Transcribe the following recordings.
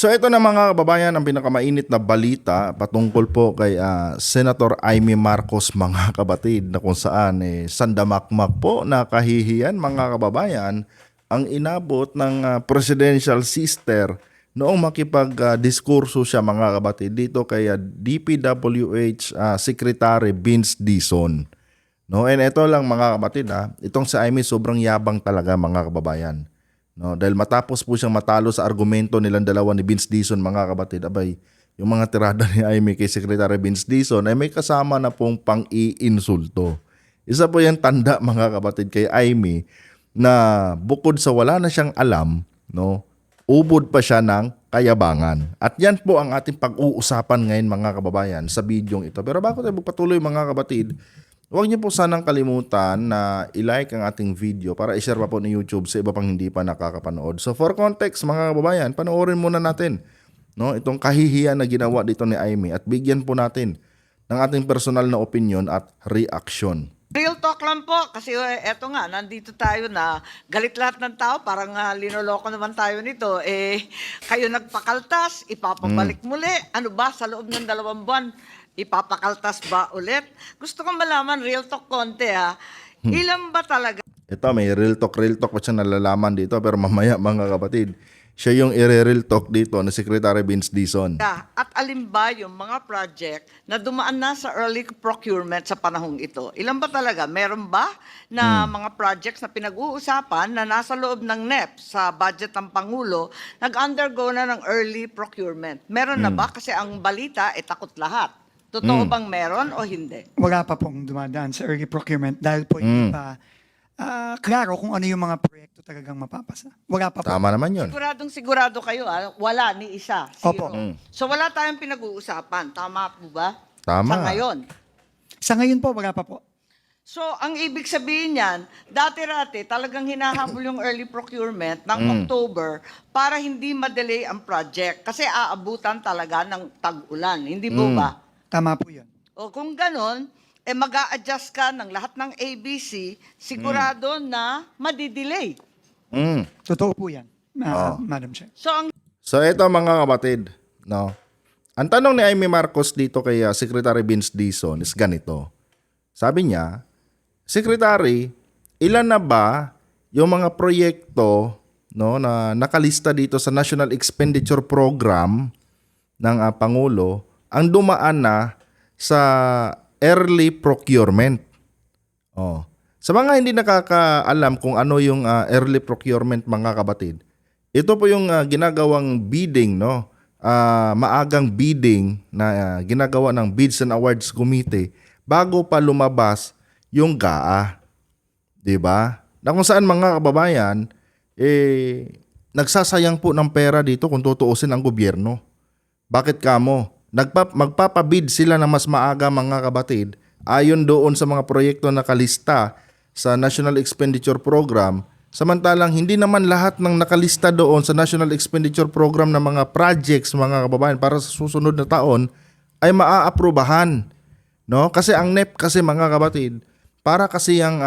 So ito na mga kababayan ang pinakamainit na balita patungkol po kay Senator Amy Marcos mga kabatid, na kung saan sandamakmak po na kahihiyan mga kababayan ang inabot ng presidential sister noong makipag-diskurso siya mga kabatid dito kay DPWH Secretary Vince Dizon. No, and ito lang mga kabatid, itong si Amy sobrang yabang talaga mga kababayan. No, dahil matapos po siyang matalo sa argumento nilang dalawa ni Vince Dizon mga kabatid, abay, yung mga tirada ni Amy kay Secretary Vince Dizon ay may kasama na pong pang-iinsulto. Isa po yung tanda mga kabatid kay Amy na bukod sa wala na siyang alam, no, ubod pa siya ng kayabangan. At yan po ang ating pag-uusapan ngayon mga kababayan sa bidyong ito. Pero bago tayo magpatuloy mga kabatid, huwag niyo po sanang kalimutan na i-like ang ating video para i-share pa po ni YouTube sa iba pang hindi pa nakakapanood. So for context mga kababayan, panoorin muna natin, no, itong kahihiyan na ginawa dito ni Amy at bigyan po natin ng ating personal na opinion at reaction. Real talk lang po, kasi eto nga, nandito tayo na galit lahat ng tao, parang linoloko naman tayo nito. Kayo nagpakaltas, ipapabalik muli. Ano ba, sa loob ng 2 buwan, ipapakaltas ba ulit? Gusto kong malaman, real talk konti Ilan ba talaga? Ito may real talk pa siya nalalaman dito, pero mamaya mga kapatid, siya yung i-real talk dito na Secretary Vince Dizon. At alin ba yung mga project na dumaan na sa early procurement sa panahong ito? Ilan ba talaga? Meron ba na mga projects na pinag-uusapan na nasa loob ng NEP sa budget ng Pangulo, nag-undergo na ng early procurement? Meron na ba? Kasi ang balita, takot lahat. Totoo bang meron o hindi? Wala pa pong dumadaan sa early procurement dahil po hindi pa klaro kung ano yung mga proyekto talagang mapapasa. Wala pa po. Tama naman yun. Siguradong sigurado kayo, wala ni isa. Zero. Opo. So wala tayong pinag-uusapan. Tama po ba? Tama. Sa ngayon. Sa ngayon po, wala pa po. So, ang ibig sabihin niyan, dati-rati talagang hinahabol yung early procurement ng October para hindi ma-delay ang project. Kasi aabutan talaga ng tag-ulan. Hindi po ba? Tama po yun. O kung ganon, mag-a-adjust ka ng lahat ng ABC, sigurado na madidelay. Totoo po yan, Madam Chair. So ito mga kapatid, no. Ang tanong ni Amy Marcos dito kay Secretary Vince Dizon is ganito. Sabi niya, Secretary, ilan na ba yung mga proyekto, no, na nakalista dito sa National Expenditure Program ng Pangulo ang dumaan na sa early procurement? Sa mga hindi nakakaalam kung ano yung early procurement mga kabatid, ito po yung ginagawang bidding, no? Maagang bidding na ginagawa ng Bids and Awards Committee bago pa lumabas yung GAA. 'Di ba? Na kung saan mga kababayan, nagsasayang po ng pera dito kung tutuusin ang gobyerno. Bakit kamo? Magpapabid sila na mas maaga mga kabatid ayon doon sa mga proyekto na nakalista sa National Expenditure Program, samantalang hindi naman lahat ng nakalista doon sa National Expenditure Program ng mga projects mga kababayan para sa susunod na taon ay maaaprubahan, no? Kasi ang NEP kasi mga kabatid, para kasi ang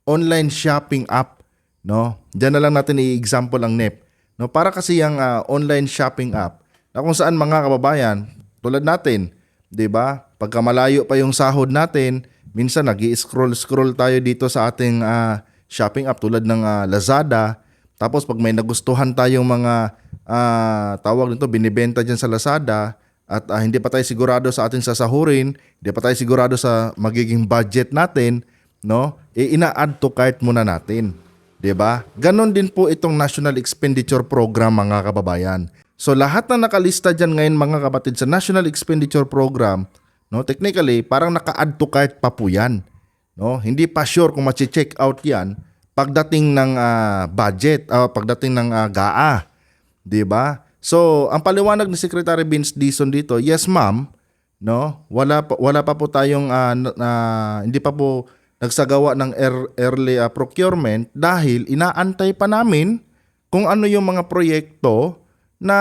online shopping app, no? Diyan na lang natin i-example ang NEP, no? Para kasi ang online shopping app na kung saan mga kababayan, tulad natin, 'di ba? Pagka malayo pa yung sahod natin, minsan nag-i-scroll tayo dito sa ating shopping app tulad ng Lazada. Tapos pag may nagustuhan tayong mga tawag nito, binibenta diyan sa Lazada at hindi pa tayo sigurado sa ating sasahurin, hindi pa tayo sigurado sa magiging budget natin, no? Ina-add to cart muna natin, 'di ba? Ganon din po itong National Expenditure Program mga kababayan. So lahat na nakalista dyan ngayon mga kapatid sa National Expenditure Program, no, technically parang naka-add to cart pa po yan. No? Hindi pa sure kung ma-check out yan pagdating ng budget, pagdating ng GAA. 'Di ba? So ang paliwanag ni Secretary Vince Dizon dito, yes ma'am, no, wala pa po tayong hindi pa po nagsagawa ng early procurement dahil inaantay pa namin kung ano yung mga proyekto na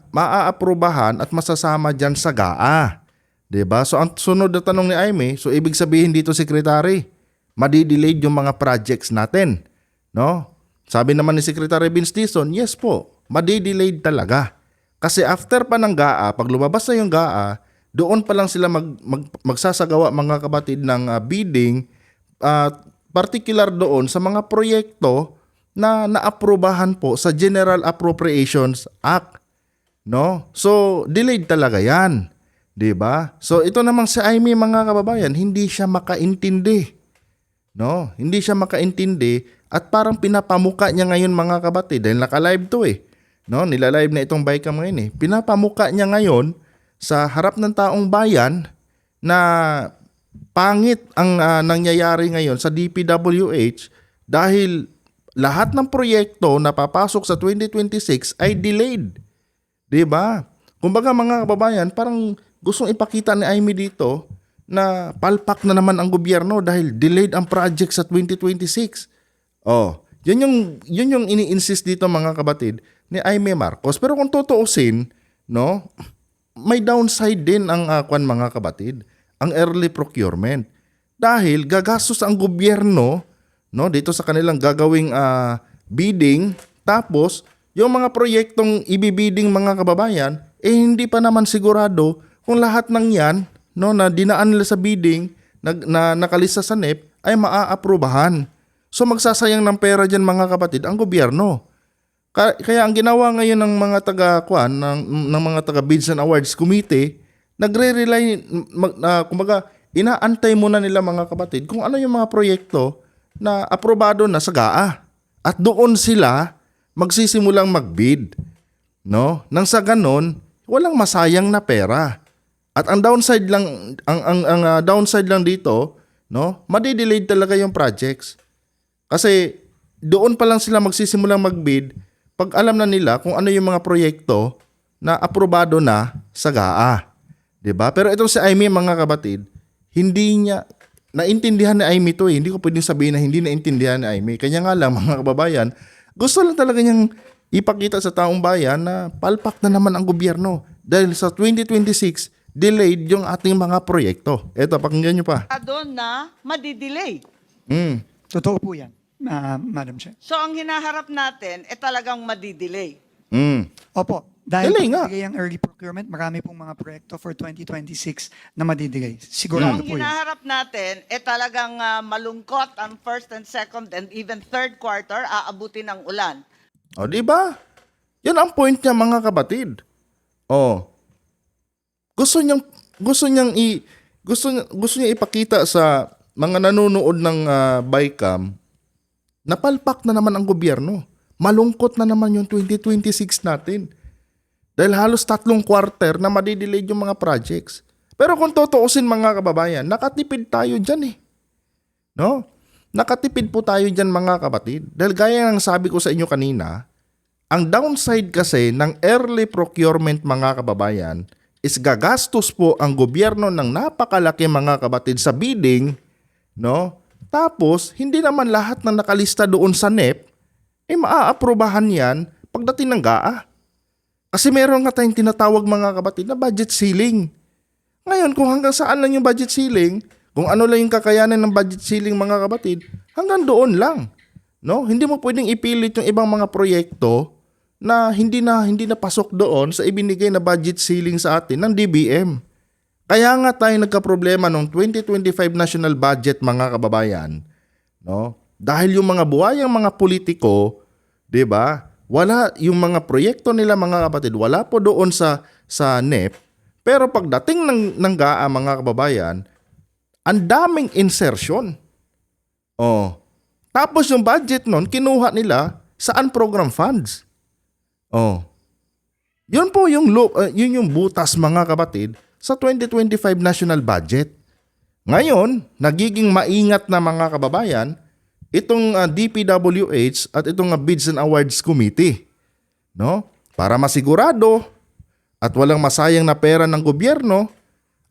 maaaprubahan at masasama dyan sa GAA. 'Di ba? So ang sunod na tanong ni Amy, so ibig sabihin dito Secretary, madidelayed yung mga projects natin, no? Sabi naman ni Secretary Vince Dizon, yes po. madidelayed talaga. Kasi after pa ng GAA, pag lumabas na yung GAA, doon pa lang sila magsasagawa mga kapatid ng bidding, particular doon sa mga proyekto na naaprubahan po sa General Appropriations Act. No? So, delayed talaga yan. 'Di ba? So, ito namang si Aimee mga kababayan, hindi siya makaintindi. No? Hindi siya makaintindi at parang pinapamuka niya ngayon mga kapatid dahil naka-live to eh. No, nilalive na itong Bicam ngayon eh. Pinapamuka niya ngayon sa harap ng taong bayan na pangit ang nangyayari ngayon sa DPWH dahil lahat ng proyekto na papasok sa 2026 ay delayed. 'Di ba? Kumbaga mga kababayan, parang gustong ipakita ni Aimee dito na palpak na naman ang gobyerno dahil delayed ang project sa 2026. Oh, yun yung ini-insist dito mga kapatid ni Aimee Marcos. Pero kung tutuusin, no, may downside din ang mga kapatid, ang early procurement. Dahil gagastos ang gobyerno, no, dito sa kanilang gagawing bidding, tapos yung mga proyektong ibibidding mga kababayan, hindi pa naman sigurado kung lahat ng yan, no, na dinaan nila sa bidding, na nakalista sa NEP, ay maaaprubahan. So magsasayang ng pera dyan mga kapatid ang gobyerno. Kaya ang ginawa ngayon ng mga ng mga taga Bids and Awards Committee, nagre-rely, kumbaga inaantay muna nila mga kapatid kung ano yung mga proyekto na aprobado na sa GAA. At doon sila magsisimulang magbid. No? Nang sa ganon, walang masayang na pera. At ang downside lang downside lang dito, no, madidelayed talaga yung projects. Kasi doon pa lang sila magsisimulang magbid pag alam na nila kung ano yung mga proyekto na aprobado na sa GAA. 'Di ba? Pero itong si Aimee mga kapatid, hindi niya naintindihan ni Aimee to eh. Hindi ko pwedeng sabihin na hindi naintindihan ni Aimee. Kanya nga lang mga kababayan, gusto lang talaga niyang ipakita sa taong bayan na palpak na naman ang gobyerno dahil sa 2026 delayed yung ating mga proyekto. Eto, pakinggan nyo pa. Doon na madidelay. Totoo po yan, Madam Chair. So ang hinaharap natin talagang madidelay. Opo, dahil Delay nga. pag-delay ang early procurement, marami pong mga proyekto for 2026 na madidelay. So Sigurado ang po yan. hinaharap natin talagang malungkot ang first and second and even third quarter aabutin ng ulan. O, di ba? Yan ang point niya mga kapatid. O, gusto niya ipakita sa mga nanonood ng Bicam na palpak na naman ang gobyerno. Malungkot na naman yung 2026 natin. Dahil halos 3 quarter na madidelayed yung mga projects. Pero kung tutuusin mga kababayan, nakatipid tayo dyan eh. No? Nakatipid po tayo dyan mga kapatid. Dahil gaya ng sabi ko sa inyo kanina, ang downside kasi ng early procurement mga kababayan is gagastos po ang gobyerno ng napakalaki mga kapatid sa bidding, no? Tapos, hindi naman lahat ng nakalista doon sa NEP maaaprobahan yan pagdating ng GAA. Kasi meron nga tayong tinatawag mga kapatid na budget ceiling. Ngayon, kung hanggang saan lang yung budget ceiling, kung ano lang yung kakayanan ng budget ceiling mga kapatid, hanggang doon lang. No? Hindi mo pwedeng ipilit yung ibang mga proyekto na hindi na pasok doon sa ibinigay na budget ceiling sa atin ng DBM. Kaya nga tayo nagka-problema ng 2025 national budget mga kababayan, no? Dahil yung mga buhayang mga politiko, 'di ba? Wala yung mga proyekto nila mga kapatid, wala po doon sa NEP. Pero pagdating ng GAA mga kababayan, ang daming insertion. Oh. Tapos yung budget nun kinuha nila sa unprogram funds. Oh. Yun po yung yun yung butas mga kapatid sa 2025 national budget. Ngayon, nagiging maingat na mga kababayan itong DPWH at itong Bids and Awards Committee, no? Para masigurado at walang masayang na pera ng gobyerno,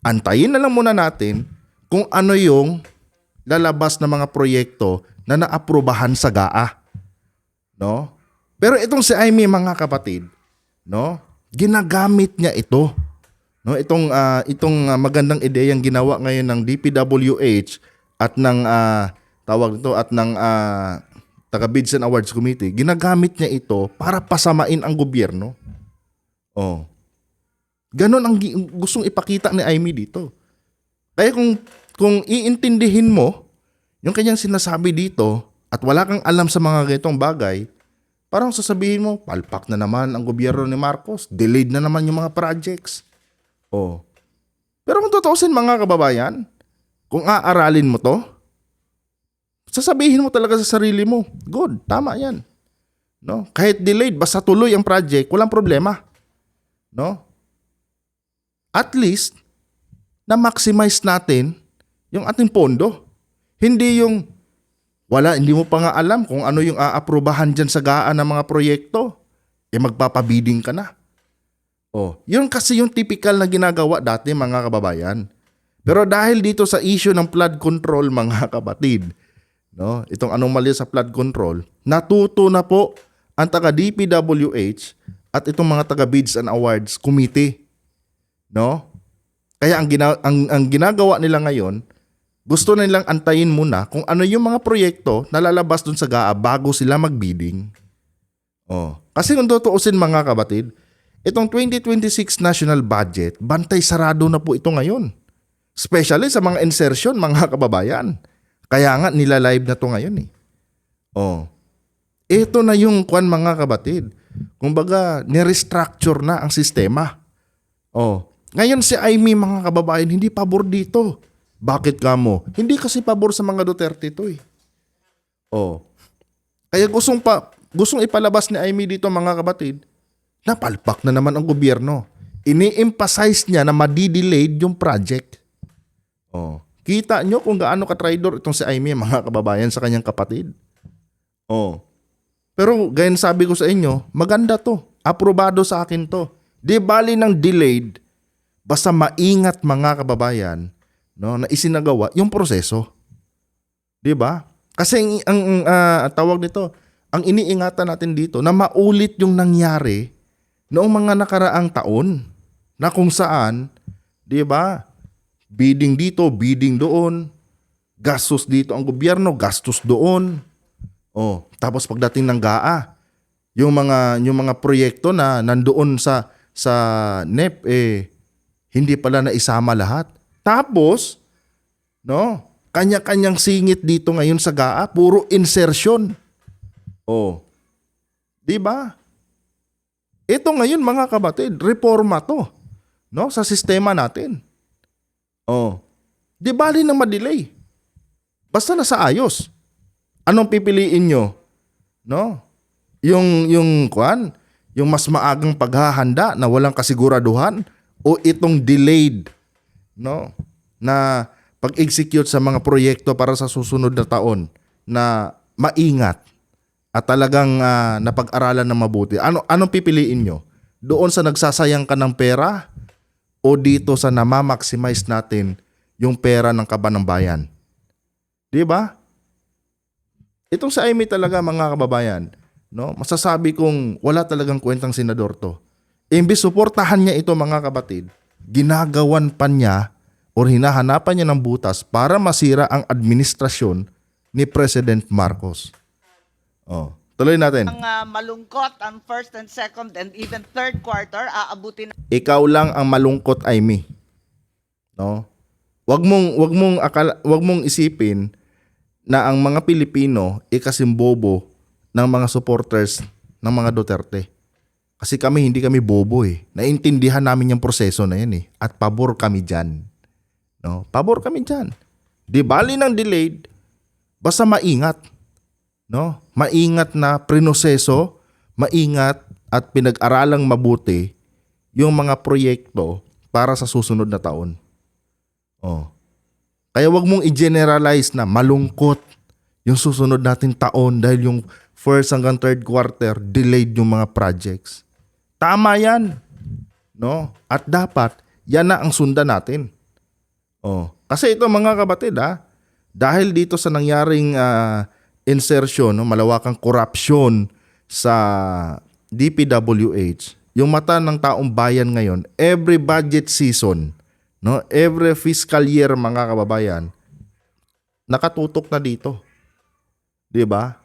antayin na lang muna natin kung ano yung lalabas na mga proyekto na naaprubahan sa GAA, no? Pero itong si Aimee mga kapatid, no? Ginagamit niya ito. No, itong magandang ideyang ginawa ngayon ng DPWH at ng tawag nito at ng taga Bids and Awards Committee, ginagamit niya ito para pasamain ang gobyerno. Oh. Ganon ang gustong ipakita ni Amy dito. Kaya kung iintindihin mo yung kanyang sinasabi dito at wala kang alam sa mga ganitong bagay, parang sasabihin mo, palpak na naman ang gobyerno ni Marcos, delayed na naman yung mga projects. Oh. Pero kung tutuusin mga kababayan, kung aaralin mo to, sasabihin mo talaga sa sarili mo, good, tama yan. No? Kahit delayed, basta tuloy ang project, walang problema. No? At least, na-maximize natin yung ating pondo. Hindi yung, hindi mo pa nga alam kung ano yung aaprubahan dyan sa gaan ng mga proyekto. Magpapabidding ka na. Oh, yun kasi yung typical na ginagawa dati mga kababayan. Pero dahil dito sa issue ng flood control mga kapatid, no, itong anomalya sa flood control, natuto na po ang taga DPWH at itong mga taga Bids and Awards Committee. No? Kaya ang ginagawa nila ngayon, gusto nilang antayin muna kung ano yung mga proyekto na lalabas dun sa GAA bago sila magbidding. Oh, kasi kung tutuusin mga kapatid, itong 2026 national budget, bantay sarado na po ito ngayon. Especially sa mga insertion mga kababayan. Kaya nga nila-live na to ngayon eh. Oh. Ito na yung mga kapatid. Kumbaga, ni-restructure na ang sistema. Oh. Ngayon si Amy mga kababayan, hindi pabor dito. Bakit ka mo? Hindi kasi pabor sa mga Duterte to eh. Oh. Kaya gustong ipalabas ni Amy dito mga kapatid, napalpak na naman ang gobyerno. Ini-emphasize niya na madi-delayed yung project. Oh. Kita nyo kung gaano ka-traidor itong si Amy mga kababayan sa kanyang kapatid. Oh. Pero gayon sabi ko sa inyo, maganda to. Aprobado sa akin to. Di bali ng delayed, basta maingat mga kababayan, no, na isinagawa yung proseso. 'Di ba? Kasi ang tawag nito, ang iniingatan natin dito na maulit yung nangyari noong mga nakaraang taon na kung saan, 'di ba? Bidding dito, bidding doon, gastos dito ang gobyerno, gastos doon. Oh, tapos pagdating ng GAA, yung mga proyekto na nandoon sa NEP hindi pala na isama lahat. Tapos, no, kanya-kanyang singit dito ngayon sa GAA, puro insertion. Oh. 'Di ba? Ito ngayon mga kapatid, reforma 'to, no, sa sistema natin. Oh. 'Di bali na ma-delay. Basta na sa ayos. Anong pipiliin nyo? No? Yung mas maagang paghahanda na walang kasiguraduhan o itong delayed, no, na pag-execute sa mga proyekto para sa susunod na taon na maingat at talagang napag-aralan na mabuti. Anong pipiliin nyo? Doon sa nagsasayang ka ng pera o dito sa namamaximize natin yung pera ng kaban ng bayan? 'Di ba? Itong sa Amy talaga mga kababayan, no, masasabi kong wala talagang kwentang senador to. Imbis suportahan niya ito mga kapatid, ginagawan pa niya o hinahanapan niya ng butas para masira ang administrasyon ni President Marcos. Oh, tuloy natin. Ang malungkot ang first and second and even third quarter, aabutin Ikaw lang ang malungkot, Amy. No? Wag mong isipin na ang mga Pilipino kasimbobo ng mga supporters ng mga Duterte. Kasi hindi kami bobo eh. Naintindihan namin yung proseso na yan eh. At pabor kami dyan. No? Pabor kami dyan. Di bali ng delayed, basta maingat. No? Maingat na prinoseso, maingat at pinag-aralang mabuti yung mga proyekto para sa susunod na taon. Oh. Kaya wag mong i-generalize na malungkot yung susunod nating taon dahil yung first hanggang third quarter delayed yung mga projects. Tama yan. No? At dapat yan na ang sundan natin. Oh. Kasi ito mga kapatid dahil dito sa nangyaring insertion, no, malawakang corruption sa DPWH, yung mata ng taong bayan ngayon, every budget season, no, every fiscal year mga kababayan, nakatutok na dito. 'Di ba?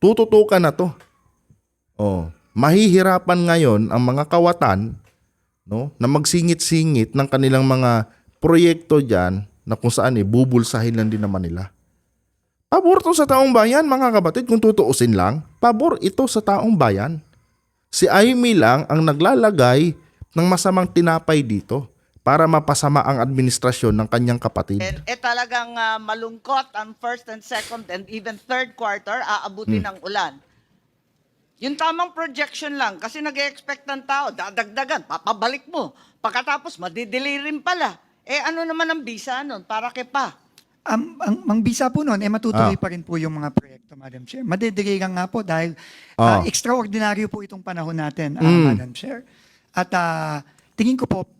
tututukan na to. Mahihirapan ngayon ang mga kawatan, no, na magsingit-singit ng kanilang mga proyekto diyan na kung saan bubulsahin lang din naman nila. Pabor to sa taong bayan, mga kapatid, kung tutuusin lang. Pabor ito sa taong bayan. Si Amy lang ang naglalagay ng masamang tinapay dito para mapasama ang administrasyon ng kanyang kapatid. Talagang malungkot ang first and second and even third quarter, aabutin ng ulan. Yung tamang projection lang, kasi nag-expect ng tao, dadagdagan, papabalik mo. Pagkatapos, madidelay rin pala. Ano naman ang bisa nun? Para kay pa? Ang bisa po nun, matutuloy pa rin po yung mga proyekto, Madam Chair. Madidili lang nga po dahil extraordinaryo po itong panahon natin, Madam Chair. At tingin ko po,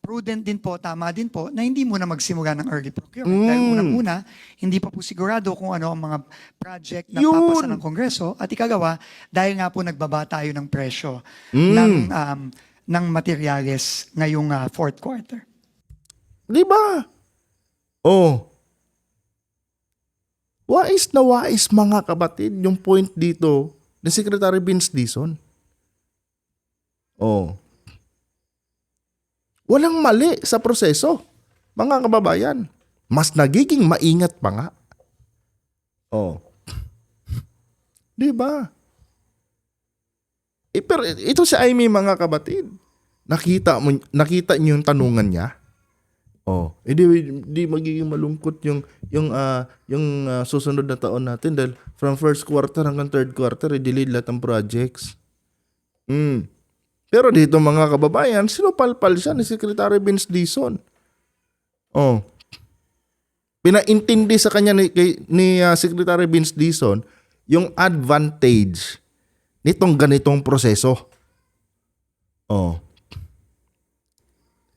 prudent din po, tama din po, na hindi muna magsimula ng early procurement. Dahil unang-una, hindi pa po sigurado kung ano ang mga project na papasa ng Kongreso. At ikagawa, dahil nga po nagbaba tayo ng presyo ng materyales ngayong fourth quarter. Di ba? Wais na wais, mga kapatid, yung point dito ni Secretary Vince Dizon. Walang mali sa proseso, mga kababayan. Mas nagiging maingat pa nga. Di ba? Pero ito si Amy, mga kapatid. Nakita niyo yung tanungan niya? Hindi magiging malungkot yung susunod na taon natin dahil from first quarter hanggang third quarter, delayed lahat ng projects. Pero dito, mga kababayan, sinupalpal siya ni Secretary Vince Dizon. Pinaintindi sa kanya ni Secretary Vince Dizon yung advantage nitong ganitong proseso.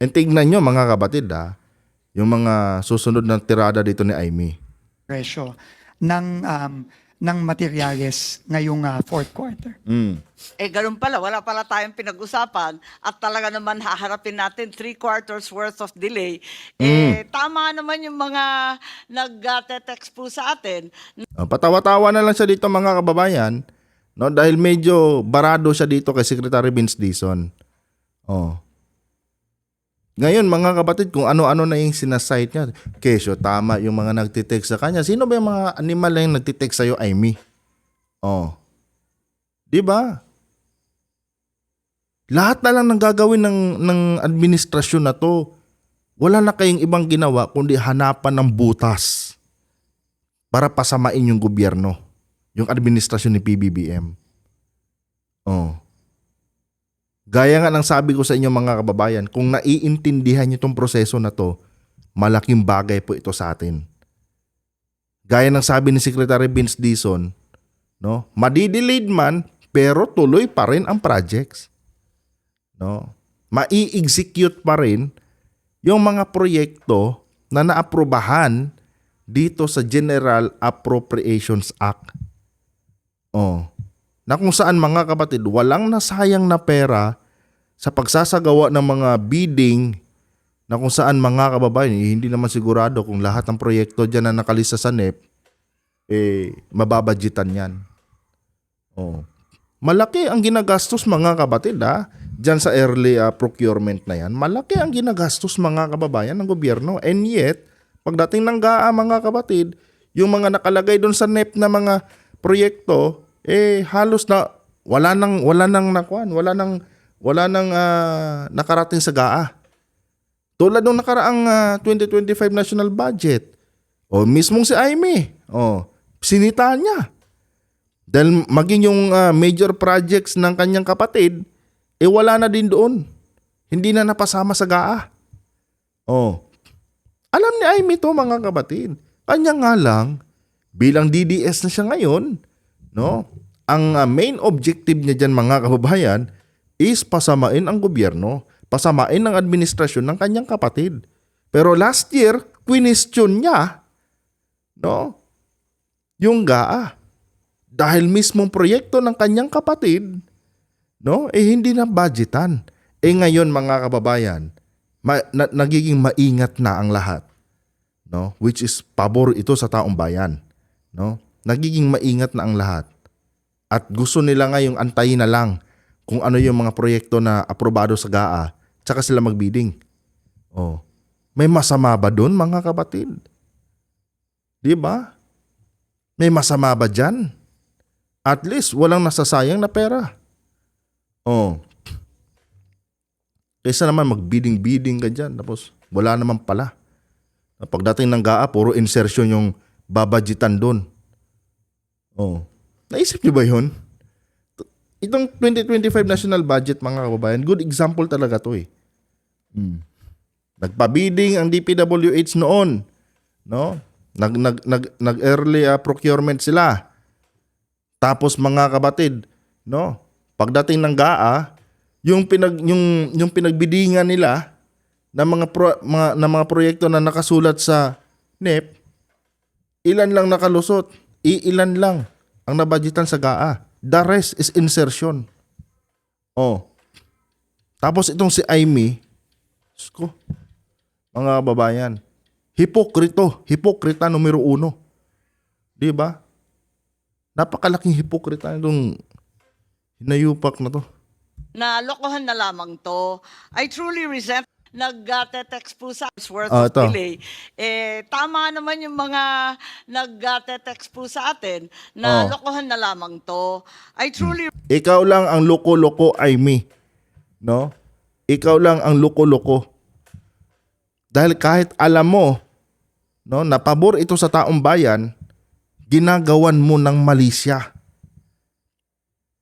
And tignan nyo, mga kapatid, yung mga susunod na tirada dito ni Amy. Presyo ng materyales ngayong fourth quarter. Ganun pala, wala pala tayong pinag-usapan at talaga naman haharapin natin 3 quarters worth of delay. Tama naman yung mga nag-text po sa atin. Patawa-tawa na lang siya dito, mga kababayan, no, dahil medyo barado siya dito kay Secretary Vince Dizon. Ngayon, mga kapatid, kung ano-ano na yung sinasite niya, kesyo, tama yung mga nagtitext sa kanya. Sino ba yung mga animal na yung nagtitext sa'yo, Amy? Di ba? Lahat na lang ng gagawin ng administrasyon na to. Wala na kayong ibang ginawa kundi hanapan ng butas para pasamain yung gobyerno, yung administrasyon ni PBBM. Gaya nga ng sabi ko sa inyo, mga kababayan, kung naiintindihan nyo itong proseso na to, malaking bagay po ito sa atin. Gaya ng sabi ni Secretary Vince Dizon, no, madidelayed man, pero tuloy pa rin ang projects. No? Mai-execute pa rin yung mga proyekto na naaprubahan dito sa General Appropriations Act. Na kung saan, mga kapatid, walang nasayang na pera sa pagsasagawa ng mga bidding na kung saan, mga kababayan, hindi naman sigurado kung lahat ng proyekto dyan na nakalista sa NEP, mababadgetan yan. Malaki ang ginagastos, mga kapatid, dyan sa early procurement na yan. Malaki ang ginagastos, mga kababayan, ng gobyerno. And yet, pagdating ng GAA, mga kapatid, yung mga nakalagay doon sa NEP na mga proyekto, halos na wala nang nakarating sa GAA. Tulad nung nakaraang 2025 national budget. Mismong si Amy, sinita niya. Dahil maging yung major projects ng kanyang kapatid, wala na din doon. Hindi na napasama sa GAA. Alam ni Amy to, mga kapatid. Kanya nga lang, bilang DDS na siya ngayon, no? Ang main objective niya dyan, mga kababayan, is pasamain ang gobyerno, pasamain ang administrasyon ng kanyang kapatid. Pero last year, question niya, no, yung GAA. Dahil mismong proyekto ng kanyang kapatid, no, hindi na budgetan. Ngayon, mga kababayan, nagiging maingat na ang lahat, no, which is pabor ito sa taong bayan, no. nagiging maingat na ang lahat. At gusto nila ngayong antayin na lang kung ano yung mga proyekto na aprobado sa GAA, tsaka sila magbidding. Oh. May masama ba doon, mga kapatid? Di ba? May masama ba dyan? At least, walang nasasayang na pera. Oh. Kaysa naman magbidding-bidding ka dyan, tapos wala naman pala. Pagdating ng GAA, puro insertion yung babadgetan doon. Oh. Naisip niyo ba yun? Itong 2025 national budget, mga kababayan, good example talaga to eh. Nagpabidding ang DPWH noon, no? Nag early procurement sila. Tapos mga kapatid, no? Pagdating ng GAA, yung pinagbidingan nila ng mga proyekto na nakasulat sa NEP, ilan lang nakalusot, ilan lang ang nabudgetan sa GAA. The rest is insertion. Oh. Tapos itong si Aimee, ko, mga kababayan, hipokrita numero 1. Di ba? Napakalaking hipokrita itong hinayupak na to. Na lokohan na lamang to. I truly resent nag-text po sa worth Ah, of ito. delay. Tama naman yung mga nag-text po sa atin na Oh. lokohan na lamang to. I truly Ikaw lang ang loko-loko, Aimee. No? Ikaw lang ang loko-loko. Dahil kahit alam mo, no, na pabor ito sa taong bayan, ginagawan mo ng malisya.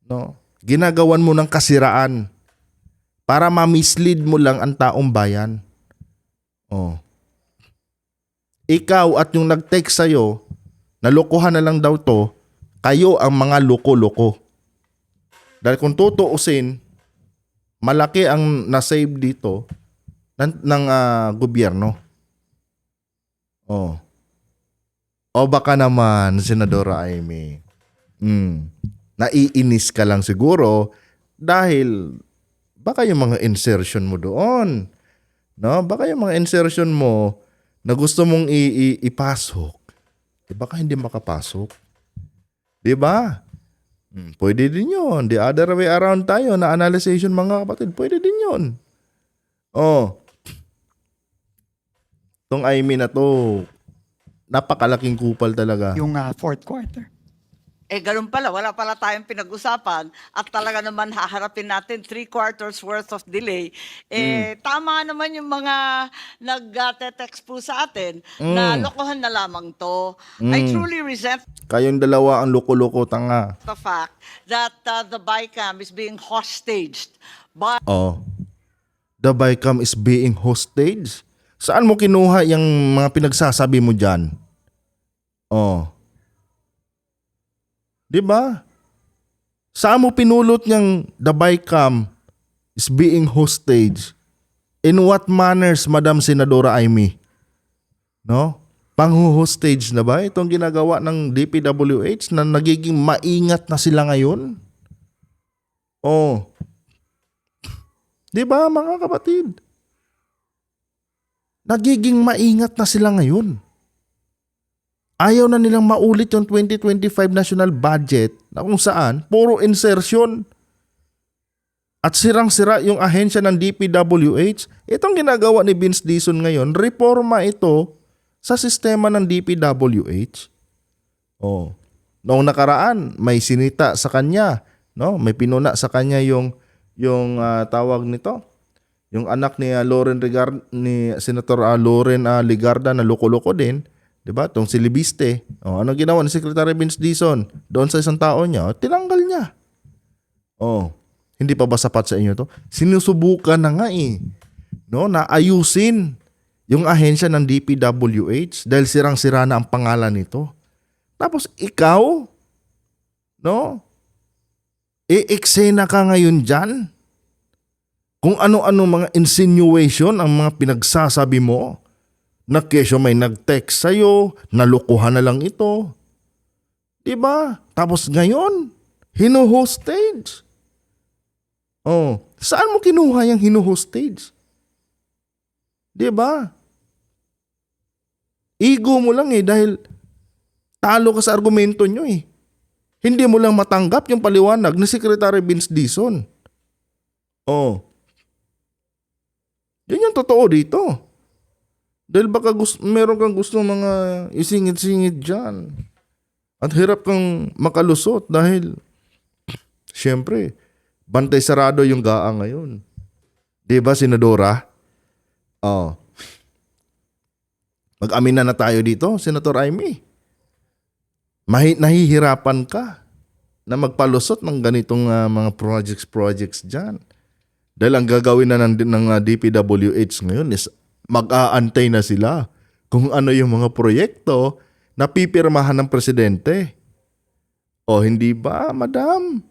No? Ginagawan mo ng kasiraan para ma-mislead mo lang ang taong bayan. Oh. Ikaw at yung nag-text sa'yo, nalokohan na lang daw to, kayo ang mga loko-loko. Dahil kung tutuusin, malaki ang nasave dito ng gobyerno. Oh. O baka naman, Senadora Aimee, naiinis ka lang siguro dahil baka yung mga insertion mo doon, no? Baka yung mga insertion mo na gusto mong ipasok, baka hindi makapasok. Di ba? Pwede din yun. The other way around tayo na analyzation, mga kapatid. Pwede din yun. Oh. Itong Aimee na to, napakalaking kupal talaga. Yung fourth quarter. ganun pala, wala pala tayong pinag-usapan at talaga naman haharapin natin 3 quarters worth of delay. Tama naman yung mga nag-text po sa atin na lokohan na lamang to. I truly resent Kayong dalawa ang loko-loko, tanga. the fact that the BICAM is being hostaged by Oh. The BICAM is being hostage? Saan mo kinuha yung mga pinagsasabi mo dyan? Oh. Di ba? Saan mo pinulot niyang the BICAM is being hostage? In what manners, Madam Senadora Aimee? No? Pang-hostage na ba itong ginagawa ng DPWH na nagiging maingat na sila ngayon? Oh. Di ba, mga kapatid? Nagiging maingat na sila ngayon. Ayaw na nilang maulit yung 2025 national budget na kung saan puro insertion at sirang-sira yung ahensya ng DPWH. Itong ginagawa ni Vince Dizon ngayon, reforma ito sa sistema ng DPWH. Oh. Noong nakaraan, may sinita sa kanya, no? May pinuna sa kanya yung tawag nito, yung anak ni ni Senator Loren Legarda na loko-loko din. Diba? Itong si Libiste. Oh, anong ginawa ni Secretary Vince Dizon doon sa isang tao niya? Tinanggal niya. Oh, hindi pa ba sapat sa inyo to? Sinusubukan na nga eh. No, na ayusin yung ahensya ng DPWH dahil sirang-sira na ang pangalan nito. Tapos ikaw, no? Eksena ka ngayon dyan? Kung ano-ano mga insinuation ang mga pinagsasabi mo, na kesyo may nag-text sa'yo, nalukuhan na lang ito. Diba? Tapos ngayon, hino-hostage. Oh, saan mo kinuha yung hino-hostage? Diba? Ego mo lang eh dahil Talo ka sa argumento nyo eh. Hindi mo lang matanggap yung paliwanag ni Secretary Vince Dizon. Oh. Yan yung totoo dito. Dahil baka meron kang gusto mga isingit-singit dyan. At hirap kang makalusot dahil siyempre, bantay sarado yung GAA ngayon. Diba, Senadora? Oh. Mag-amin na tayo dito, Senator Amy. Nahihirapan ka na magpalusot ng ganitong mga projects dyan. Dahil ang gagawin na ng DPWH ngayon is mag-aantay na sila kung ano yung mga proyekto na pipirmahan ng presidente. O hindi ba, madam?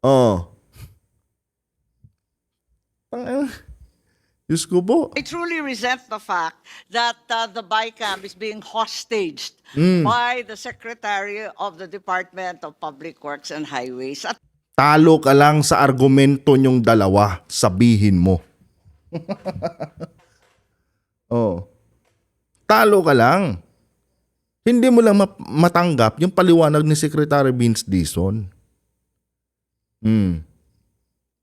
Oh. Diyos ko po. I truly resent the fact that the BICAM is being hostaged by the Secretary of the Department of Public Works and Highways. At Talo ka lang sa argumento nyong dalawa, sabihin mo. Oh. Talo ka lang. Hindi mo lang matanggap yung paliwanag ni Secretary Vince Dizon.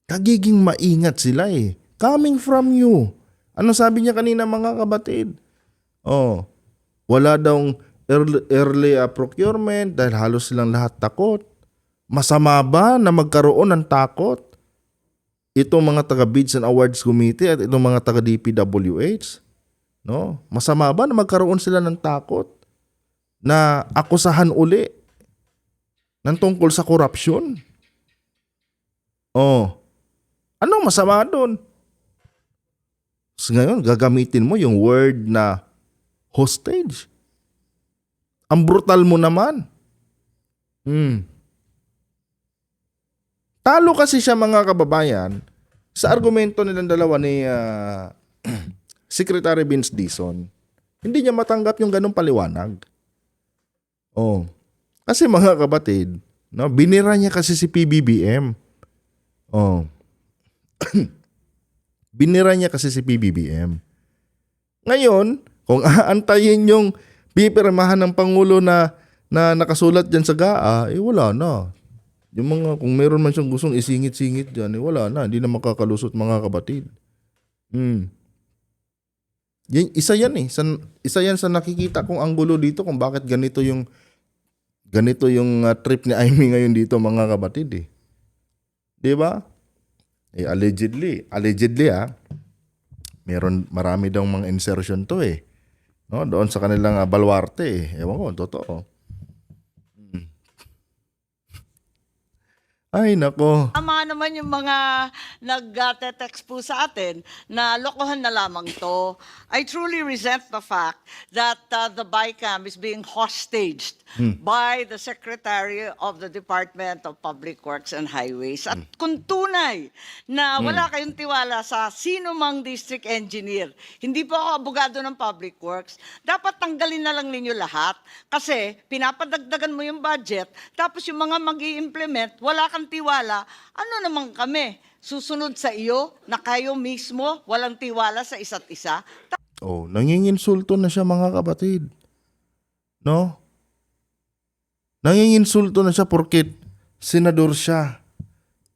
Kagiging maingat sila eh. Coming from you. Ano sabi niya kanina mga kabatid? Oh, wala daw early procurement dahil halos silang lahat takot. Masama ba na magkaroon ng takot? Itong mga taga Bids and Awards Committee at itong mga taga DPWH? No? Masama ba na magkaroon sila ng takot na akusahan uli ng tungkol sa korupsyon? Oh, anong masama doon? So ngayon, gagamitin mo yung word na hostage. Ang brutal mo naman. Talo kasi siya mga kababayan sa argumento nilang dalawa ni Secretary Vince Dizon. Hindi niya matanggap yung ganong paliwanag. Oh. Kasi mga kabatid, no, binira niya kasi si PBBM. Oh. Binira niya kasi si PBBM. Ngayon, kung aantayin yung pipirmahan ng Pangulo na nakasulat dyan sa GAA, eh wala na. Yung mga, kung meron man siyang gustong isingit-singit dyan, eh wala na. Hindi na makakalusot mga kabatid. Isa yan eh. Isa yan sa nakikita kong anggulo dito kung bakit ganito yung trip ni Amy ngayon dito mga kabatid eh. Diba? Eh, allegedly marami daw mga insertion to eh. No, doon sa kanilang baluarte eh. Ewan ko, totoo. Ay, nako. tama naman yung mga nag-text po sa atin na lokohan na lamang to. I truly resent the fact that the BICAM is being hostaged by the Secretary of the Department of Public Works and Highways. At kung tunay na wala kayong tiwala sa sino mang district engineer, hindi po ako abogado ng Public Works, dapat tanggalin na lang ninyo lahat kasi pinapadagdagan mo yung budget tapos yung mga mag-i-implement, wala kang tiwala, ano naman kami? Susunod sa iyo na kayo mismo walang tiwala sa isa't isa? Oh, nanginginsulto na siya mga kapatid. No? Nanginginsulto na siya porket senador siya.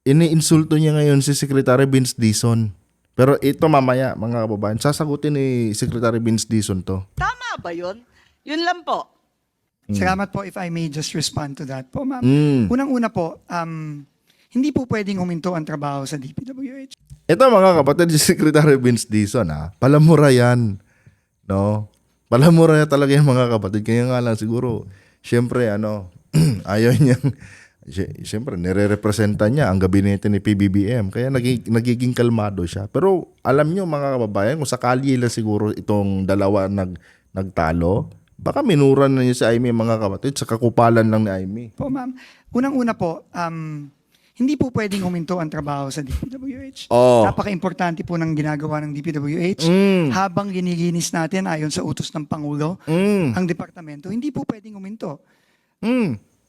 Iniinsulto niya ngayon si Secretary Vince Dizon. Pero ito mamaya mga kababayan, sasagutin ni Secretary Vince Dizon to. Tama ba yun? Yun lang po. Salamat po if I may just respond to that po, ma'am. Unang-una po, hindi po pwedeng huminto ang trabaho sa DPWH. Ito mga kapatid, si Secretary Vince Dizon palamura yan. No? Palamura talaga yung mga kapatid. Kaya nga lang siguro, syempre ayaw niyang, syempre nire-representa niya ang gabinete ni PBBM. Kaya nagiging kalmado siya. Pero alam niyo mga kababayan, kung sakali lang siguro itong dalawa nagtalo, baka minuran na niya si Amy mga kapatid sa kakupalan lang ni Amy. Po, ma'am. Unang-una po, hindi po pwedeng huminto ang trabaho sa DPWH. Oh. Napaka-importante po ng ginagawa ng DPWH. Habang ginilinis natin ayon sa utos ng Pangulo, ang departamento, hindi po pwedeng huminto.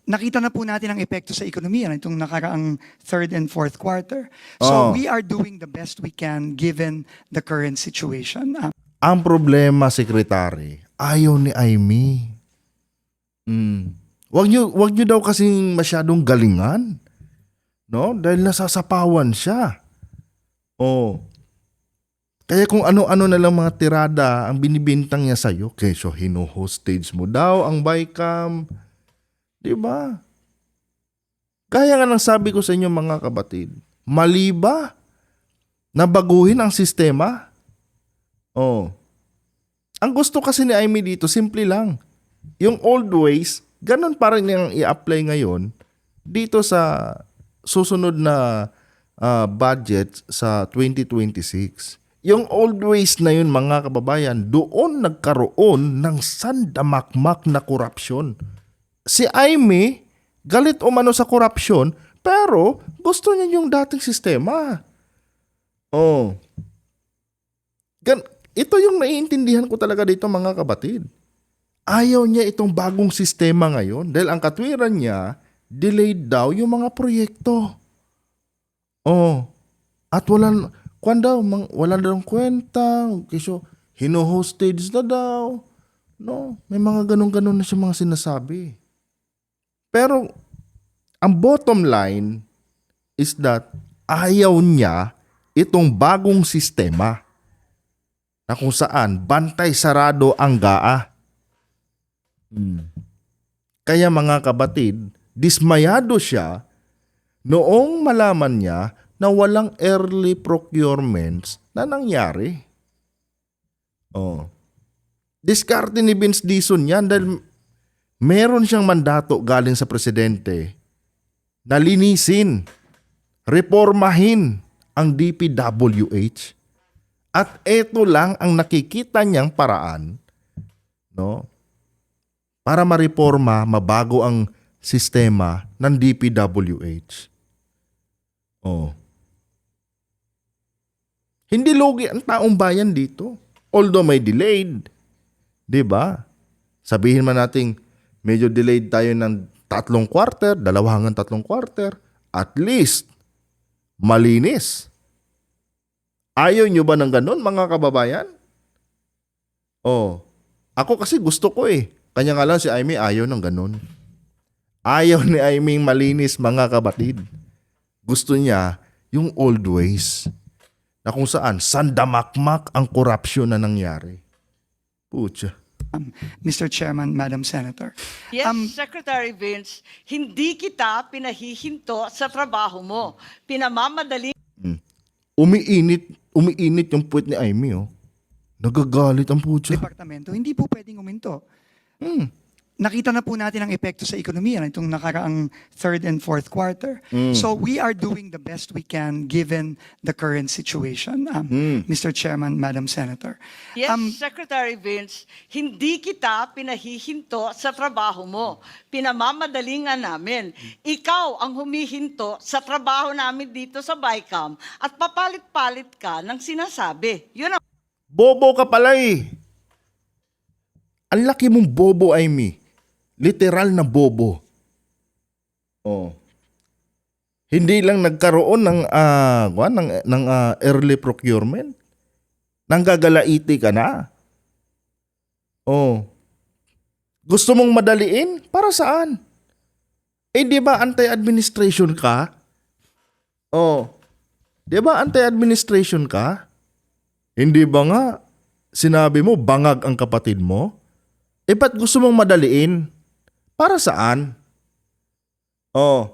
Nakita na po natin ang epekto sa ekonomiya nitong nakaraang third and fourth quarter. So we are doing the best we can given the current situation. Ang problema, Secretary, ayaw ni Amy. Wag niyo daw kasing masyadong galingan. No? Dahil nasasapawan siya. Oh. Kaya kung ano-ano na lang mga tirada ang binibintang niya sa'yo, kesyo hino-hostage mo daw ang Bicam. Di ba? Kaya nga nang sabi ko sa inyo mga kabatid, mali ba na baguhin ang sistema? Oh. Ang gusto kasi ni Amy dito, simple lang. Yung old ways, ganun pa rin yung i-apply ngayon dito sa susunod na budget sa 2026. Yung old ways na yun mga kababayan, doon nagkaroon ng sandamakmak na korupsyon. Si Amy, galit umano sa korupsyon, pero gusto niya yung dating sistema. Oh. Ito yung naiintindihan ko talaga dito mga kabatid. Ayaw niya itong bagong sistema ngayon dahil ang katwiran niya, delayed daw yung mga proyekto. Oh. At wala daw kwenta. Kisyo, hino-hostage na daw. No, may mga ganun-ganun na siya mga sinasabi. Pero, ang bottom line is that ayaw niya itong bagong sistema na kung saan bantay sarado ang GAA. Kaya mga kabatid, dismayado siya noong malaman niya na walang early procurements na nangyari. Oh. Diskarte ni Vince Dizon yan dahil meron siyang mandato galing sa presidente na linisin, reformahin ang DPWH. At eto lang ang nakikita niyang paraan, no? Para mareforma, mabago ang sistema ng DPWH. Oh. Hindi lugi ang taong bayan dito. Although may delayed. 'Di ba? Sabihin man nating medyo delayed tayo ng 3 quarter, 2 hanggang 3 quarter. At least, malinis. Ayaw nyo ba ng ganun, mga kababayan? Oh. Ako kasi gusto ko eh. Kanya nga lang si Amy ayaw ng ganun. Ayaw ni Amy malinis, mga kabatid. Gusto niya yung old ways. Na kung saan, sandamakmak ang korupsyon na nangyari. Pucha. Mr. Chairman, Madam Senator. Yes, Secretary Vince, hindi kita pinahihinto sa trabaho mo. Pinamamadali Umiinit yung puwet ni Amy, oh. Nagagalit ang pucha. Departamento, hindi po pwedeng uminto. Nakita na po natin ang epekto sa ekonomiya nitong nakaraang 3rd and 4th quarter. So we are doing the best we can given the current situation, Mr. Chairman, Madam Senator. Yes, Secretary Vince, hindi kita pinahihinto sa trabaho mo. Pinamamadali nga namin. Ikaw ang humihinto sa trabaho namin dito sa Bicam at papalit-palit ka ng sinasabi. Yun ang Bobo ka pala eh. Ang laki mong bobo, Amy. Literal na bobo. Oh. Hindi lang nagkaroon ng early procurement. Nanggagalaiti ka na. Oh. Gusto mong madaliin? Para saan? Eh di ba anti-administration ka? Oh. Di ba anti-administration ka? Hindi ba nga sinabi mo bangag ang kapatid mo? Eh ba't gusto mong madaliin? Para saan? Oh.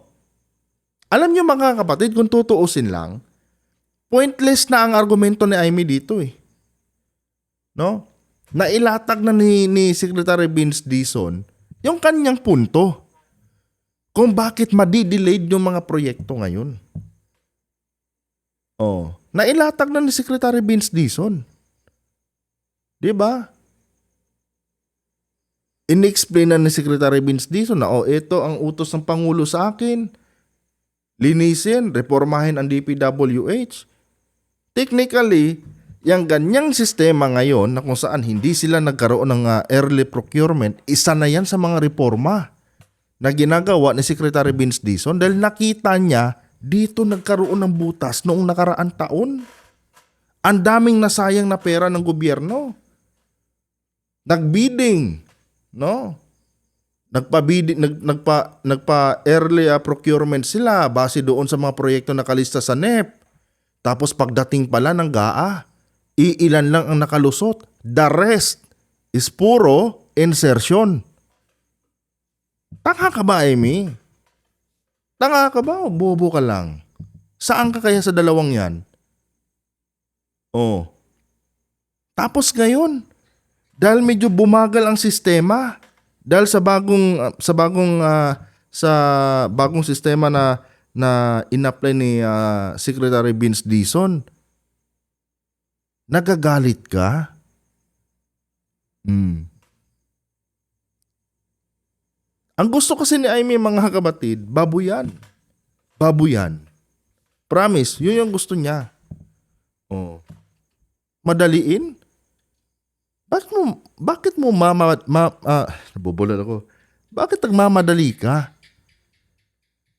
Alam niyo mga kapatid, kung tutuusin lang, pointless na ang argumento ni Amy dito eh. No? Nailatag na ni Secretary Vince Dizon yung kanyang punto kung bakit madidelayed yung mga proyekto ngayon. Oh. Nailatag na ni Secretary Vince Dizon. Diba? In-explain na ni Secretary Vince Dizon na ito ang utos ng Pangulo sa akin. Linisin, reformahin ang DPWH. Technically, yung ganyang sistema ngayon na kung saan hindi sila nagkaroon ng early procurement, isa na yan sa mga reforma na ginagawa ni Secretary Vince Dizon dahil nakita niya dito nagkaroon ng butas noong nakaraang taon. Ang daming nasayang na pera ng gobyerno. Nagbidding. No? nagpa early procurement sila base doon sa mga proyekto na nakalista sa NEP. Tapos pagdating pala ng GAA, iilan lang ang nakalusot. The rest is puro insertion. Tanga ka ba, Amy? Tanga ka ba o bobo ka lang? Saan ka kaya sa dalawang yan? Oh. Tapos ngayon, dahil medyo bumagal ang sistema, dahil sa bagong sistema na in-apply ni Secretary Vince Dizon, nagagalit ka? Ang gusto kasi ni Amy, mga kabatid, babuyan. Babuyan. Promise, yun yung gusto niya. Oh. Madaliin? Bakit mo nabubulol ako. Bakit nagmamadali ka?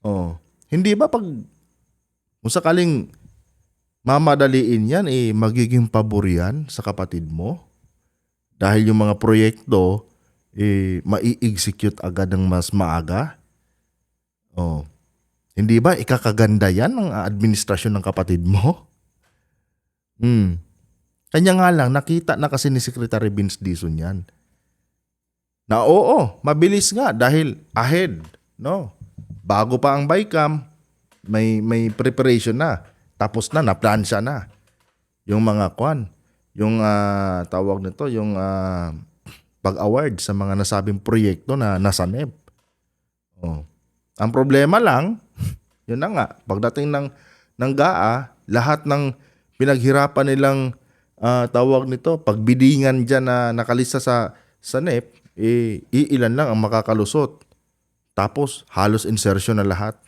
Oh. Hindi ba pag kung sakaling mamadaliin yan, magiging pabor yan sa kapatid mo? Dahil yung mga proyekto, mai-execute agad ng mas maaga? Oh. Hindi ba ikakaganda yan ng administrasyon ng kapatid mo? Kanya nga lang, nakita na kasi ni Secretary Vince Dizon yan. Na oo, mabilis nga dahil ahead. No? Bago pa ang BICAM, may preparation na. Tapos na, naplansya na. Yung mga yung tawag nito, yung pag-award sa mga nasabing proyekto na nasa NEP. Oh. Ang problema lang, yun na nga, pagdating ng GAA, lahat ng pinaghirapan nilang tawag nito, pagbidingan dyan na nakalista sa NEP, iilan lang ang makakalusot. Tapos, halos insertion na lahat.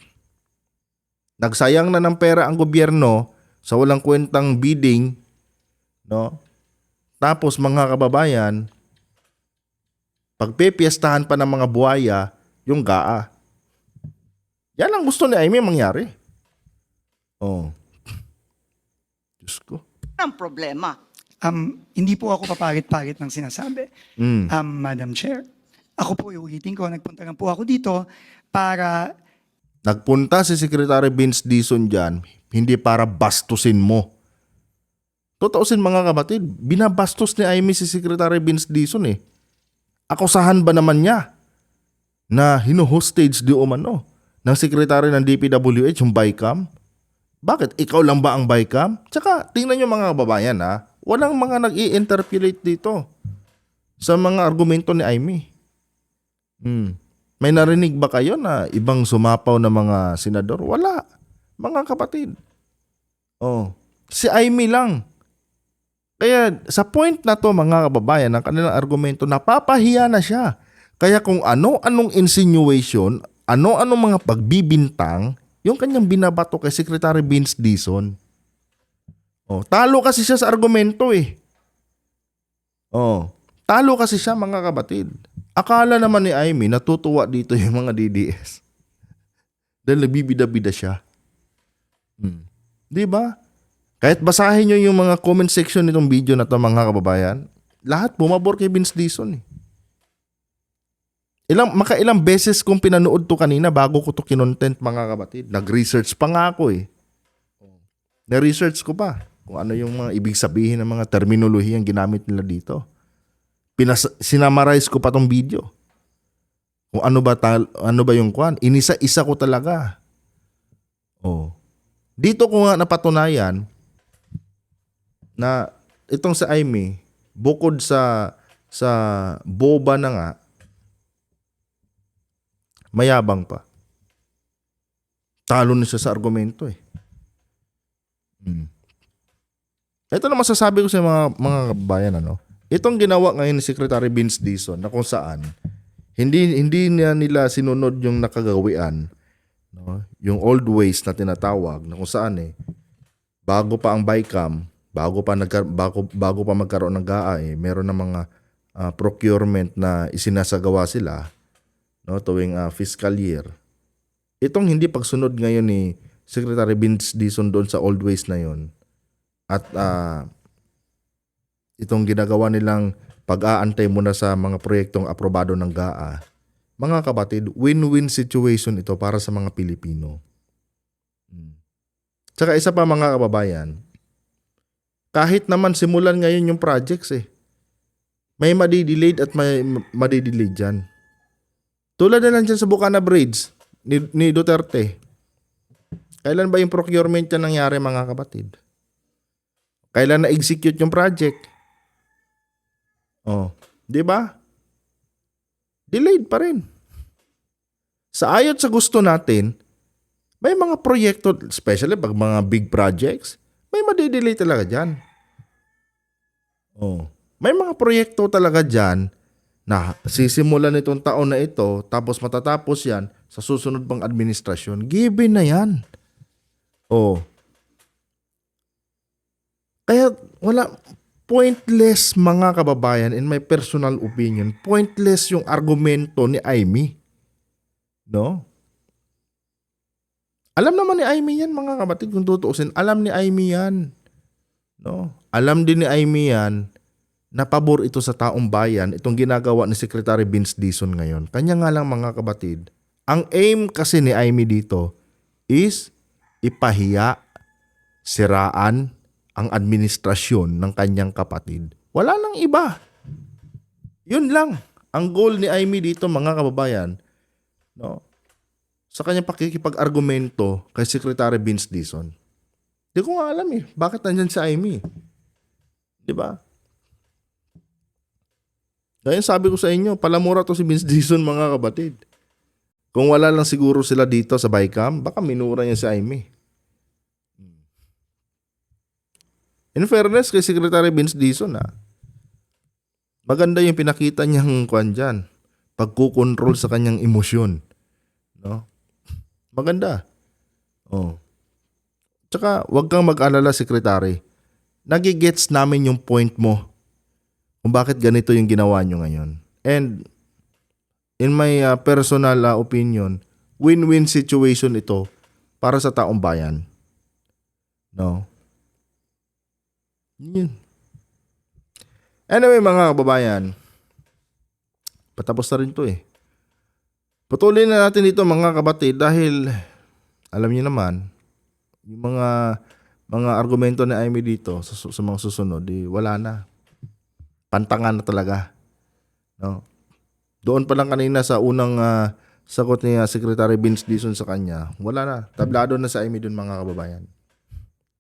Nagsayang na ng pera ang gobyerno sa walang kwentang bidding, no? Tapos, mga kababayan, pagpepiestahan pa ng mga buhaya, yung GAA. Yan ang gusto ni Amy mangyari. Oh. Diyos ko. Ang problema. Hindi po ako papalit-palit ng sinasabi, Madam Chair. Ako po, iulitin ko, nagpunta lang po ako dito para... Nagpunta si Secretary Vince Dizon dyan, hindi para bastusin mo. Totoosin mga kabatid, binabastos ni Amy si Secretary Vince Dizon eh. Akusahan ba naman niya na hinuhostage di umano ng Secretary ng DPWH yung BICAM? Bakit? Ikaw lang ba ang BICAM? Tsaka, tingnan nyo mga kababayan ha, walang mga nag-i-interpolate dito sa mga argumento ni Amy. May narinig ba kayo na ibang sumapaw na mga senador? Wala. Mga kapatid. Oh, si Amy lang. Kaya sa point na to mga kababayan, ang kanilang argumento, napapahiya na siya. Kaya kung ano-anong insinuation, ano-anong mga pagbibintang, yung kanyang binabato kay Secretary Vince Dizon. Oh, talo kasi siya sa argumento eh. Oh, talo kasi siya mga kabatid. Akala naman ni Amy natutuwa dito yung mga DDS. Dahil nagbibida-bida siya. Di ba? Kahit basahin nyo yung mga comment section nitong video na to mga kababayan, lahat bumabor kay Vince Dizon eh. Makailang beses kong pinanood to kanina bago ko to kinontent mga kabatid. Nag-research pa nga ako eh. Na-research ko pa kung ano yung mga ibig sabihin ng mga terminolohiyang ginamit nila dito. Sinamarize ko pa tong video. Kung ano ba yung inisa-isa ko talaga. Oh. Dito ko nga napatunayan na itong sa Amy, bukod sa boba na nga, mayabang pa. Talo na siya sa argumento eh. Ito na masasabi ko sa mga kabayan Itong ginawa ngayon ni Secretary Vince Dizon na kung saan hindi nila sinunod yung nakagawian, no? Yung old ways na tinatawag na kung saan bago pa ang BICAM, bago pa magkaroon ng GAA meron na mga procurement na isinasagawa sila, no, tuwing fiscal year. Itong hindi pagsunod ngayon ni Secretary Vince Dizon doon sa old ways na yon at itong ginagawa nilang pag-aantay muna sa mga proyektong aprobado ng GAA, mga kapatid, win-win situation ito para sa mga Pilipino. Tsaka isa pa mga kababayan, kahit naman simulan ngayon yung projects may madidelayed at may madidelayed dyan. Tulad na lang dyan sa Bukana Bridge ni Duterte. Kailan ba yung procurement yan nangyari mga kapatid? Kailan na-execute yung project? Di ba? Delayed pa rin. Sa ayot sa gusto natin, may mga proyekto, especially pag mga big projects, may madidelay talaga dyan. May mga proyekto talaga dyan na sisimulan itong taon na ito, tapos matatapos yan sa susunod pang administrasyon. Given na yan. Kaya pointless mga kababayan, in my personal opinion, pointless yung argumento ni Amy. No? Alam naman ni Amy yan mga kapatid kung tutuusin. Alam ni Amy yan. No? Alam din ni Amy yan na pabor ito sa taong bayan, itong ginagawa ni Secretary Vince Dizon ngayon. Kanya nga lang mga kapatid, ang aim kasi ni Amy dito is ipahiya, siraan ang administrasyon ng kanyang kapatid. Wala nang iba. Yun lang. Ang goal ni Amy dito mga kababayan, no? Sa kanyang pakikipag-argumento kay Secretary Vince Dizon. Di ko nga alam bakit nandyan si Amy? Di ba? Ngayon sabi ko sa inyo, palamura to si Vince Dizon mga kapatid. Kung wala lang siguro sila dito sa BICAM, baka minura niya si Amy. In fairness kay Secretary Vince Dizon maganda yung pinakita niyang kwan dyan. Pagkukontrol sa kanyang emosyon. No? Maganda. Tsaka wag kang mag-alala, Secretary. Nagigets namin yung point mo kung bakit ganito yung ginawa nyo ngayon. And in my personal opinion, win-win situation ito para sa taong bayan. No? Yun. Anyway mga kababayan, patapos na rin to Patuloy na natin dito mga kapatid dahil alam niyo naman, yung mga argumento ni Amy dito sa mga susunod, wala na. Pantangan na talaga. No? Doon pa lang kanina sa unang sagot ni Secretary Vince Dizon sa kanya, wala na. Tablado na sa Amy doon mga kababayan.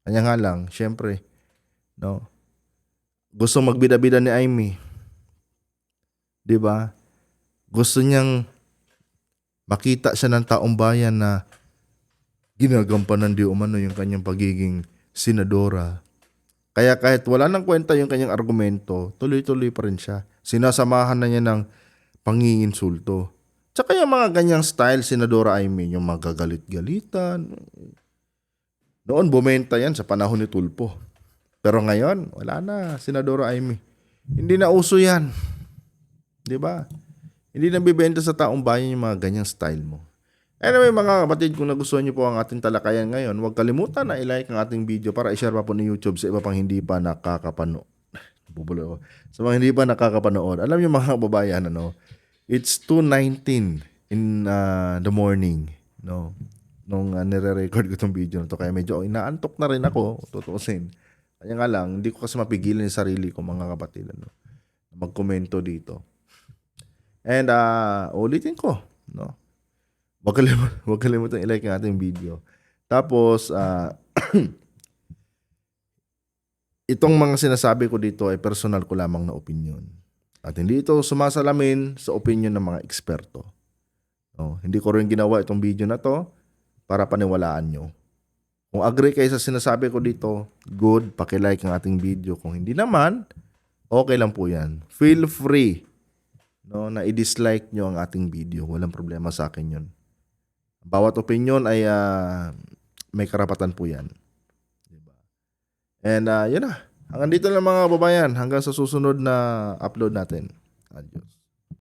Kanya nga lang, syempre, no? Gusto magbida-bida ni Amy. 'Di ba? Gusto niyang makita siya ng taong bayan na ginagampanan di umano yung kanyang pagiging senadora. Kaya kahit wala nang kwenta yung kanyang argumento, tuloy-tuloy pa rin siya. Sinasamahan na niya ng panginginsulto. Tsaka yung mga ganyang style, Senadora Amy, yung magagalit-galitan. Noon bumenta yan sa panahon ni Tulfo. Pero ngayon, wala na, Senadora Amy. Hindi na uso yan. Di ba? Hindi na bibenta sa taong bayan yung mga ganyang style mo. Anyway mga kapatid, kung nagustuhan niyo po ang ating talakayan ngayon, huwag kalimutan na i-like ang ating video para i-share pa po ni YouTube sa iba pang hindi pa nakakapanood. Bubulo. Sa mga hindi pa nakakapanood. Alam niyo mga kababayan, it's 2:19 in the morning, no? Nung nire-record ko itong video na to, kaya medyo inaantok na rin ako, tutuusin. Kaya nga lang, hindi ko kasi mapigilan yung sarili ko mga kapatid, magkomento dito. And ulitin ko, no? Huwag kalimutan i-like ang ating video. Tapos, itong mga sinasabi ko dito ay personal ko lamang na opinion. At hindi ito sumasalamin sa opinion ng mga eksperto. No, hindi ko rin ginawa itong video na to para paniwalaan nyo. Kung agree kayo sa sinasabi ko dito, good, paki-like ang ating video. Kung hindi naman, okay lang po yan. Feel free, no, na i-dislike nyo ang ating video. Walang problema sa akin yun. Bawat opinion ay may karapatan po yan. Diba? And yun na. Hanggang dito lang mga kababayan. Hanggang sa susunod na upload natin. Adios.